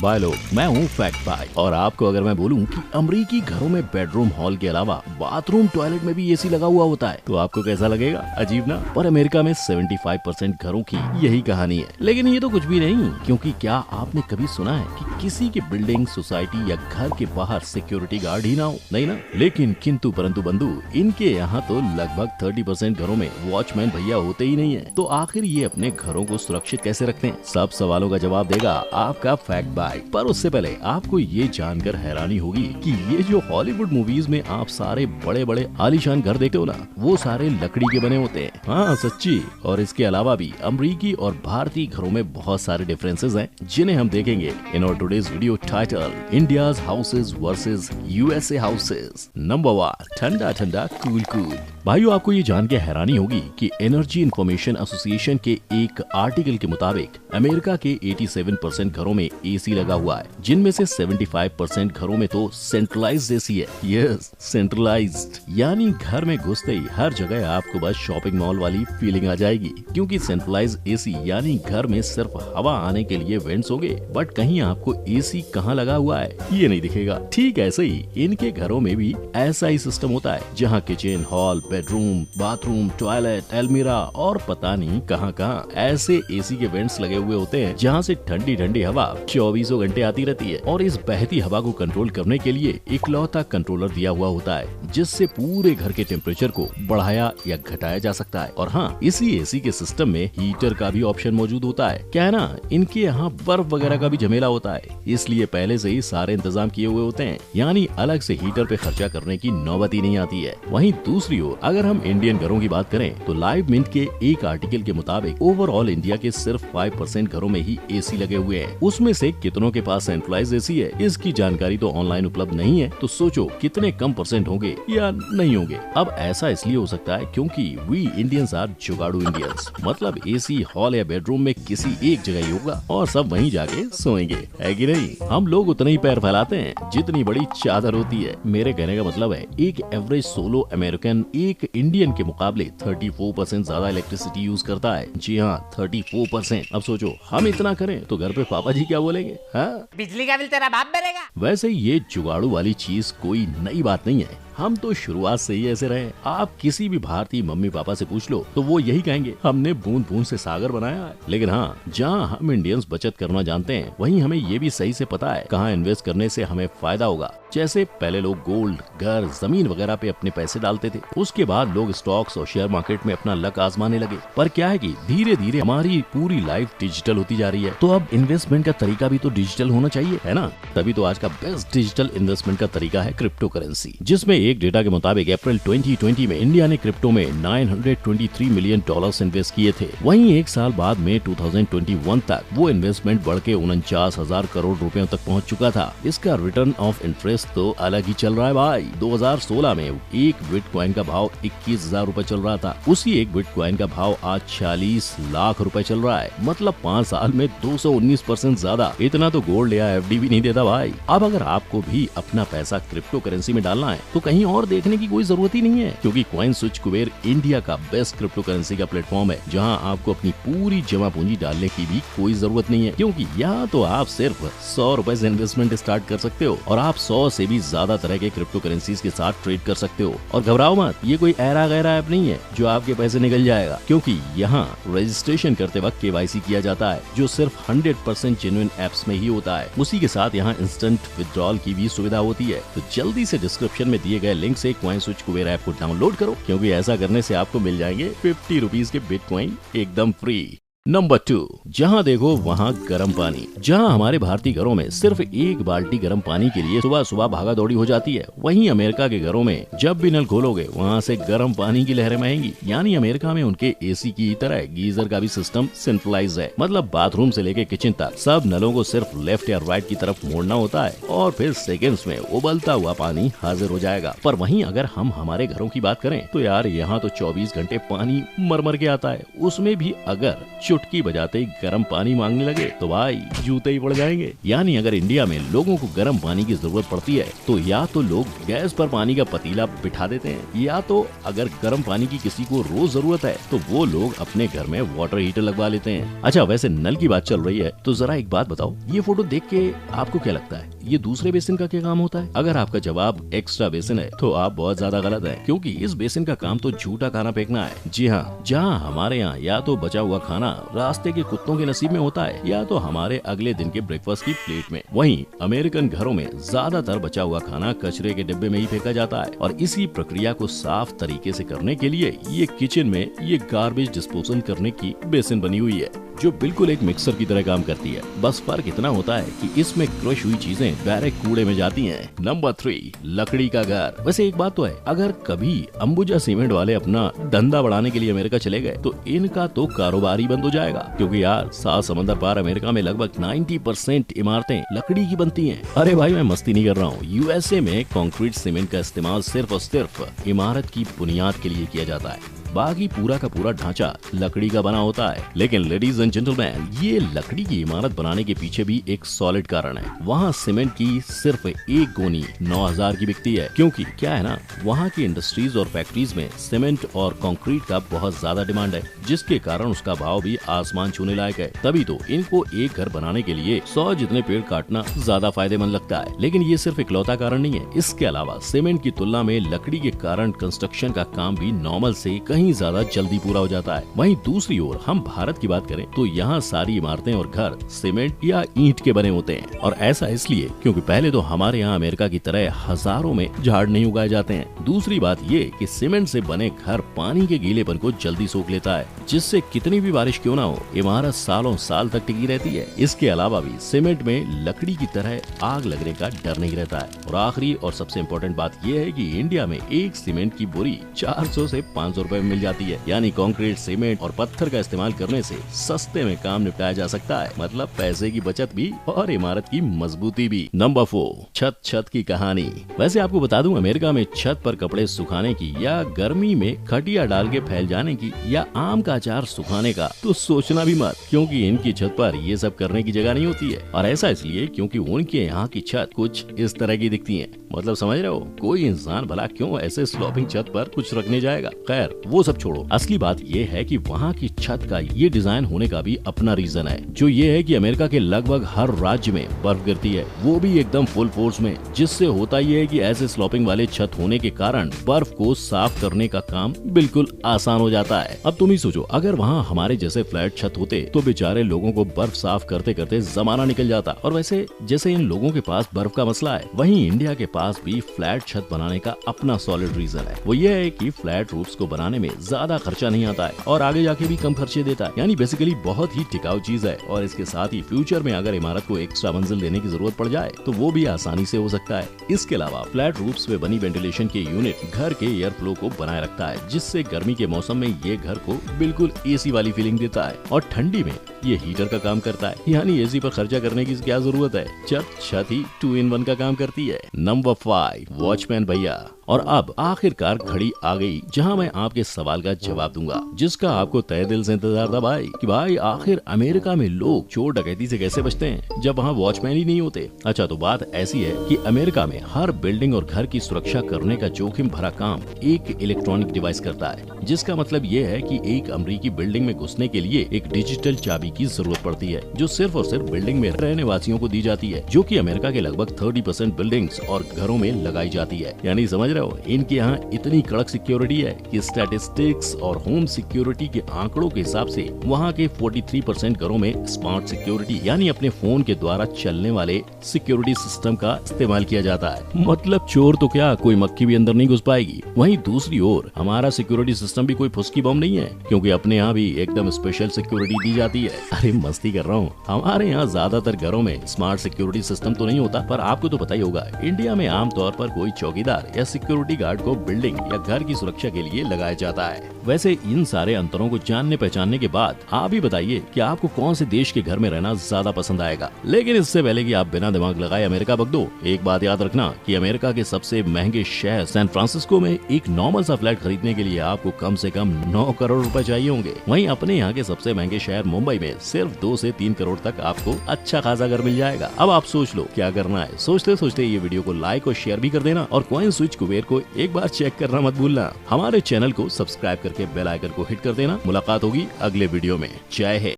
भाई लोग, मैं हूँ फैक्ट भाई और आपको अगर मैं बोलूं कि अमेरिकी घरों में बेडरूम हॉल के अलावा बाथरूम टॉयलेट में भी एसी लगा हुआ होता है तो आपको कैसा लगेगा? अजीब ना? पर अमेरिका में 75% घरों की यही कहानी है। लेकिन ये तो कुछ भी नहीं, क्योंकि क्या आपने कभी सुना है कि किसी की बिल्डिंग, सोसाइटी या घर के बाहर सिक्योरिटी गार्ड ही ना हो? नहीं ना? लेकिन किंतु परंतु बंधु, इनके यहाँ तो लगभग 30% घरों में वॉचमैन भैया होते ही नहीं है। तो आखिर ये अपने घरों को सुरक्षित कैसे रखते हैं? सब सवालों का जवाब देगा आपका फैक्ट भाई। पर उससे पहले आपको ये जानकर हैरानी होगी कि ये जो हॉलीवुड मूवीज में आप सारे बड़े बड़े आलीशान घर देखते हो ना, वो सारे लकड़ी के बने होते हैं। हाँ, सच्ची। और इसके अलावा भी अमरीकी और भारतीय घरों में बहुत सारे डिफरेंसेस हैं, जिन्हें हम देखेंगे in our today's video title India's houses versus USA houses. Number 1, ठंडा ठंडा कूल कूल। भाइयों, आपको ये जान के हैरानी होगी कि एनर्जी इंफॉर्मेशन एसोसिएशन के एक आर्टिकल के मुताबिक अमेरिका के 87% घरों में एसी लगा हुआ है, जिनमें से 75% घरों में तो सेंट्रलाइज्ड एसी है। यस, सेंट्रलाइज्ड, यानी घर में घुसते ही हर जगह आपको बस शॉपिंग मॉल वाली फीलिंग आ जाएगी। क्योंकि सेंट्रलाइज्ड एसी यानी घर में सिर्फ हवा आने के लिए वेंट्स होंगे, बट कहीं आपको एसी कहाँ लगा हुआ है ये नहीं दिखेगा। ठीक ऐसे ही इनके घरों में भी ऐसा ही सिस्टम होता है, जहाँ kitchen, hall, bedroom, bathroom, toilet, अलमीरा और पता नहीं कहाँ कहाँ ऐसे एसी के वेंट्स लगे हुए होते हैं, जहाँ से ठंडी ठंडी हवा 24 घंटे आती रहती है। और इस बहती हवा को कंट्रोल करने के लिए इकलौता कंट्रोलर दिया हुआ होता है, जिससे पूरे घर के टेम्परेचर को बढ़ाया या घटाया जा सकता है। और हाँ, इसी एसी के सिस्टम में हीटर का भी ऑप्शन मौजूद होता है। क्या है ना, इनके यहाँ बर्फ वगैरह का भी झमेला होता है, इसलिए पहले से ही सारे इंतजाम किए हुए होते हैं, यानी अलग से हीटर पे खर्चा करने की नौबत ही नहीं आती है। वहीं दूसरी ओर अगर हम इंडियन घरों की बात करें तो लाइव मिंट के एक आर्टिकल के मुताबिक ओवरऑल इंडिया के सिर्फ 5% घरों में ही एसी लगे हुए हैं। उसमें से कितनों के पास सेंट्रलाइज्ड एसी है, इसकी जानकारी तो ऑनलाइन उपलब्ध नहीं है। तो सोचो कितने कम परसेंट होंगे या नहीं होंगे। अब ऐसा इसलिए हो सकता है क्योंकि वी इंडियंस आर जुगाड़ू इंडियंस, मतलब एसी हॉल या बेडरूम में किसी एक जगह ही होगा और सब वहीं जाके सोएंगे, है कि नहीं? हम लोग उतने ही पैर फैलाते हैं जितनी बड़ी चादर होती है। मेरे कहने का मतलब है, एक एवरेज सोलो अमेरिकन एक इंडियन के मुकाबले 34% ज्यादा इलेक्ट्रिसिटी यूज करता है। जी हाँ, 34%। अब सोचो हम इतना करें तो घर पे पापा जी क्या बोलेंगे? हाँ, बिजली का बिल तेरा बाप भरेगा। वैसे ये जुगाड़ू वाली चीज कोई नई बात नहीं है, हम तो शुरुआत से ही ऐसे रहे। आप किसी भी भारतीय मम्मी पापा से पूछ लो तो वो यही कहेंगे, हमने बूंद बूंद से सागर बनाया है। लेकिन हाँ, जहाँ हम इंडियंस बचत करना जानते हैं, वहीं हमें ये भी सही से पता है कहाँ इन्वेस्ट करने से हमें फायदा होगा। जैसे पहले लोग गोल्ड, घर, जमीन वगैरह पे अपने पैसे डालते थे, उसके बाद लोग स्टॉक्स और शेयर मार्केट में अपना लक आजमाने लगे। पर क्या है कि धीरे धीरे हमारी पूरी लाइफ डिजिटल होती जा रही है, तो अब इन्वेस्टमेंट का तरीका भी तो डिजिटल होना चाहिए, है ना? तभी तो आज का बेस्ट डिजिटल इन्वेस्टमेंट का तरीका है क्रिप्टो करेंसी, जिसमें एक डेटा के मुताबिक अप्रैल 2020 में इंडिया ने क्रिप्टो में $923 मिलियन इन्वेस्ट किए थे। वहीं एक साल बाद में 2021 तक वो इन्वेस्टमेंट बढ़ के 49,000 करोड़ रुपयों तक पहुंच चुका था। इसका रिटर्न ऑफ इंटरेस्ट तो अलग ही चल रहा है भाई। 2016 में एक बिटकॉइन का भाव 21,000 रुपए चल रहा था। उसी एक बिटकॉइन का भाव आज 46 लाख रुपए चल रहा है, मतलब 5 साल में 219% ज्यादा। इतना तो गोल्ड या एफडी भी नहीं देता भाई। अब अगर आपको भी अपना पैसा क्रिप्टो करेंसी में डालना है तो कहीं और देखने की कोई जरूरत ही नहीं है, क्योंकि कॉइन स्विच कुबेर इंडिया का बेस्ट क्रिप्टो करेंसी का प्लेटफॉर्म है, जहां आपको अपनी पूरी जमा पूंजी डालने की भी कोई जरूरत नहीं है। क्योंकि यहाँ तो आप सिर्फ 100 रुपए से इन्वेस्टमेंट स्टार्ट कर सकते हो और आप 100 से भी ज्यादा तरह के क्रिप्टो करेंसीज के साथ ट्रेड कर सकते हो। और घबराओ मत, ये कोई ऐरा गैरा ऐप नहीं है जो आपके पैसे निकल जाएगा, क्योंकि यहाँ रजिस्ट्रेशन करते वक्त KYC किया जाता है, जो सिर्फ 100% जेन्युइन एप्स में ही होता है। उसी के साथ यहाँ इंस्टेंट विड्रॉल की भी सुविधा होती है। तो जल्दी से डिस्क्रिप्शन में दिए गए लिंक से कॉइन स्विच कुबेर ऐप को डाउनलोड करो, क्योंकि ऐसा करने से आपको मिल जाएंगे 50 रुपीज के बिटकॉइन एकदम फ्री। नंबर 2, जहाँ देखो वहाँ गर्म पानी। जहाँ हमारे भारतीय घरों में सिर्फ एक बाल्टी गर्म पानी के लिए सुबह सुबह भागा दौड़ी हो जाती है, वहीं अमेरिका के घरों में जब भी नल खोलोगे वहाँ से गर्म पानी की लहरें बहेंगी। यानी अमेरिका में उनके एसी की तरह गीजर का भी सिस्टम सेंट्रलाइज है, मतलब बाथरूम से लेके किचन तक सब नलों को सिर्फ लेफ्ट या राइट की तरफ मोड़ना होता है और फिर सेकेंड्स में उबलता हुआ पानी हाजिर हो जाएगा। पर वहीं अगर हम हमारे घरों की बात करें तो यार यहाँ तो 24 घंटे पानी मर मर के आता है, उसमें भी अगर चुटकी बजाते ही गर्म पानी मांगने लगे तो भाई जूते ही पड़ जाएंगे। यानी अगर इंडिया में लोगों को गर्म पानी की जरूरत पड़ती है तो या तो लोग गैस पर पानी का पतीला बिठा देते हैं, या तो अगर गर्म पानी की किसी को रोज जरूरत है तो वो लोग अपने घर में वाटर हीटर लगवा लेते हैं। अच्छा, वैसे नल की बात चल रही है तो जरा एक बात बताओ, ये फोटो देख के आपको क्या लगता है, ये दूसरे बेसिन का क्या काम होता है? अगर आपका जवाब एक्स्ट्रा बेसिन है तो आप बहुत ज्यादा गलत है, क्योंकि इस बेसिन का काम तो झूठा खाना फेंकना है। जी हाँ, जहाँ हमारे यहाँ या तो बचा हुआ खाना रास्ते के कुत्तों के नसीब में होता है या तो हमारे अगले दिन के ब्रेकफास्ट की प्लेट में, वहीं अमेरिकन घरों में ज्यादातर बचा हुआ खाना कचरे के डिब्बे में ही फेंका जाता है। और इसी प्रक्रिया को साफ तरीके से करने के लिए ये किचन में ये गार्बेज डिस्पोजल करने की बेसिन बनी हुई है, जो बिल्कुल एक मिक्सर की तरह काम करती है। बस फर्क इतना होता है कि इसमें क्रश हुई चीजें डायरेक्ट कूड़े में जाती हैं। नंबर 3, लकड़ी का घर। वैसे एक बात तो है, अगर कभी अंबुजा सीमेंट वाले अपना धंधा बढ़ाने के लिए अमेरिका चले गए तो इनका तो कारोबार ही बंद हो जाएगा, क्योंकि यार 7 समंदर पार अमेरिका में लगभग 90% इमारतें लकड़ी की बनती हैं। अरे भाई, मैं मस्ती नहीं कर रहा हूँ। यूएसए में कंक्रीट सीमेंट का इस्तेमाल सिर्फ और सिर्फ इमारत की बुनियाद के लिए किया जाता है, बाकी पूरा का पूरा ढांचा लकड़ी का बना होता है। लेकिन लेडीज एंड जेंटलमैन, ये लकड़ी की इमारत बनाने के पीछे भी एक सॉलिड कारण है। वहाँ सीमेंट की सिर्फ एक गोनी 9000 की बिकती है, क्योंकि क्या है ना, वहाँ की इंडस्ट्रीज और फैक्ट्रीज में सीमेंट और कंक्रीट का बहुत ज्यादा डिमांड है, जिसके कारण उसका भाव भी आसमान छूने लायक है। तभी तो इनको एक घर बनाने के लिए 100 जितने पेड़ काटना ज्यादा फायदेमंद लगता है। लेकिन ये सिर्फ इकलौता कारण नहीं है। इसके अलावा सीमेंट की तुलना में लकड़ी के कारण कंस्ट्रक्शन का काम भी नॉर्मल से कहीं ज्यादा जल्दी पूरा हो जाता है। वहीं दूसरी ओर हम भारत की बात करें तो यहाँ सारी इमारतें और घर सीमेंट या ईंट के बने होते हैं, और ऐसा इसलिए क्योंकि पहले तो हमारे यहाँ अमेरिका की तरह हजारों में झाड़ नहीं उगाए जाते हैं। दूसरी बात ये कि सीमेंट से बने घर पानी के गीलेपन को जल्दी सोख लेता है, जिससे कितनी भी बारिश क्यों ना हो, इमारत सालों साल तक टिकी रहती है। इसके अलावा भी सीमेंट में लकड़ी की तरह आग लगने का डर नहीं रहता है। और आखिरी और सबसे इम्पोर्टेंट बात यह है कि इंडिया में एक सीमेंट की बोरी 400 से 500 रुपए में मिल जाती है। यानी कंक्रीट, सीमेंट और पत्थर का इस्तेमाल करने से सस्ते में काम निपटाया जा सकता है। मतलब पैसे की बचत भी और इमारत की मजबूती भी। नंबर 4, छत की कहानी। वैसे आपको बता दूं, अमेरिका में छत पर कपड़े सुखाने की या गर्मी में खटिया डाल के फैल जाने की या आम का अचार सुखाने का तो सोचना भी मत, क्योंकि इनकी छत पर ये सब करने की जगह नहीं होती है। और ऐसा इसलिए क्योंकि उनके यहाँ की छत कुछ इस तरह की दिखती है। मतलब समझ रहे हो, कोई इंसान भला क्यों ऐसे स्लोपिंग छत पर कुछ रखने जाएगा। खैर वो सब छोड़ो, असली बात ये है कि वहाँ की छत का ये डिजाइन होने का भी अपना रीजन है, जो ये है कि अमेरिका के लगभग हर राज्य में बर्फ गिरती है, वो भी एकदम फुल फोर्स में, जिससे होता ये है कि ऐसे स्लोपिंग वाले छत होने के कारण बर्फ को साफ करने का काम बिल्कुल आसान हो जाता है। अब तुम ही सोचो, अगर वहाँ हमारे जैसे फ्लैट छत होते तो बेचारे लोगों को बर्फ साफ करते करते जमाना निकल जाता। और वैसे जैसे इन लोगों के पास बर्फ का मसला है, वहीं इंडिया के पास भी फ्लैट छत बनाने का अपना सॉलिड रीजन है। वो ये है कि फ्लैट रूफ्स को बनाने में ज्यादा खर्चा नहीं आता है और आगे जाके भी कम खर्चे देता है। यानी बेसिकली बहुत ही टिकाऊ चीज है। और इसके साथ ही फ्यूचर में अगर इमारत को एक्स्ट्रा मंजिल देने की जरूरत पड़ जाए तो वो भी आसानी से हो सकता है। इसके अलावा फ्लैट रूफ्स में बनी वेंटिलेशन के यूनिट घर के एयर फ्लो को बनाए रखता है, जिससे गर्मी के मौसम में ये घर को बिल्कुल एसी वाली फीलिंग देता है और ठंडी में ये हीटर का काम करता है। यानी एसी पर खर्चा करने की क्या जरूरत है, छत ही 2 in 1 का काम करती है। नंबर 5, वॉचमैन भैया। और अब आखिरकार घड़ी आ गई जहां मैं आपके सवाल का जवाब दूंगा, जिसका आपको तहे दिल से इंतजार था भाई, कि भाई आखिर अमेरिका में लोग चोर डकैती से कैसे बचते हैं जब वहाँ वॉचमैन ही नहीं होते। अच्छा, तो बात ऐसी है कि अमेरिका में हर बिल्डिंग और घर की सुरक्षा करने का जोखिम भरा काम एक इलेक्ट्रॉनिक डिवाइस करता है, जिसका मतलब ये है कि एक अमेरिकी बिल्डिंग में घुसने के लिए एक डिजिटल चाबी की जरूरत पड़ती है, जो सिर्फ और सिर्फ बिल्डिंग में रहने वासियों को दी जाती है, जो कि अमेरिका के लगभग 30% बिल्डिंग्स और घरों में लगाई जाती है। यानी समझ रहे हो, इनके यहाँ इतनी कड़क सिक्योरिटी है कि स्टैटिस्टिक्स और होम सिक्योरिटी के आंकड़ों के हिसाब से वहाँ के 43% घरों में स्मार्ट सिक्योरिटी यानी अपने फोन के द्वारा चलने वाले सिक्योरिटी सिस्टम का इस्तेमाल किया जाता है। मतलब चोर तो क्या, कोई मक्खी भी अंदर नहीं घुस पाएगी। वहीं दूसरी ओर हमारा सिक्योरिटी सिस्टम भी कोई फुसकी बम नहीं है, क्योंकि अपने यहाँ भी एकदम स्पेशल सिक्योरिटी दी जाती है। अरे मस्ती कर रहा हूँ, हमारे यहाँ ज्यादातर घरों में स्मार्ट सिक्योरिटी सिस्टम तो नहीं होता, पर आपको तो पता ही होगा इंडिया में आमतौर पर कोई चौकीदार या सिक्योरिटी गार्ड को बिल्डिंग या घर की सुरक्षा के लिए लगाया जाता है। वैसे इन सारे अंतरों को जानने पहचानने के बाद आप ही बताइए कि आपको कौन से देश के घर में रहना ज्यादा पसंद आएगा। लेकिन इससे पहले कि आप बिना दिमाग लगाए अमेरिका बक दो, एक बात याद रखना कि अमेरिका के सबसे महंगे शहर सैन फ्रांसिस्को में एक नॉर्मल सा फ्लैट खरीदने के लिए आपको कम से कम 9 करोड़ रुपए चाहिए होंगे। वहीं अपने यहाँ के सबसे महंगे शहर मुंबई में सिर्फ 2 से 3 करोड़ तक आपको अच्छा खासा घर मिल जाएगा। अब आप सोच लो क्या करना है। सोचते सोचते ये वीडियो को लाइक और शेयर भी कर देना और कॉइन स्विच कुबेर को एक बार चेक करना मत भूलना। हमारे चैनल को सब्सक्राइब करके बेल आइकन को हिट कर देना। मुलाकात होगी अगले वीडियो में। जय हिंद।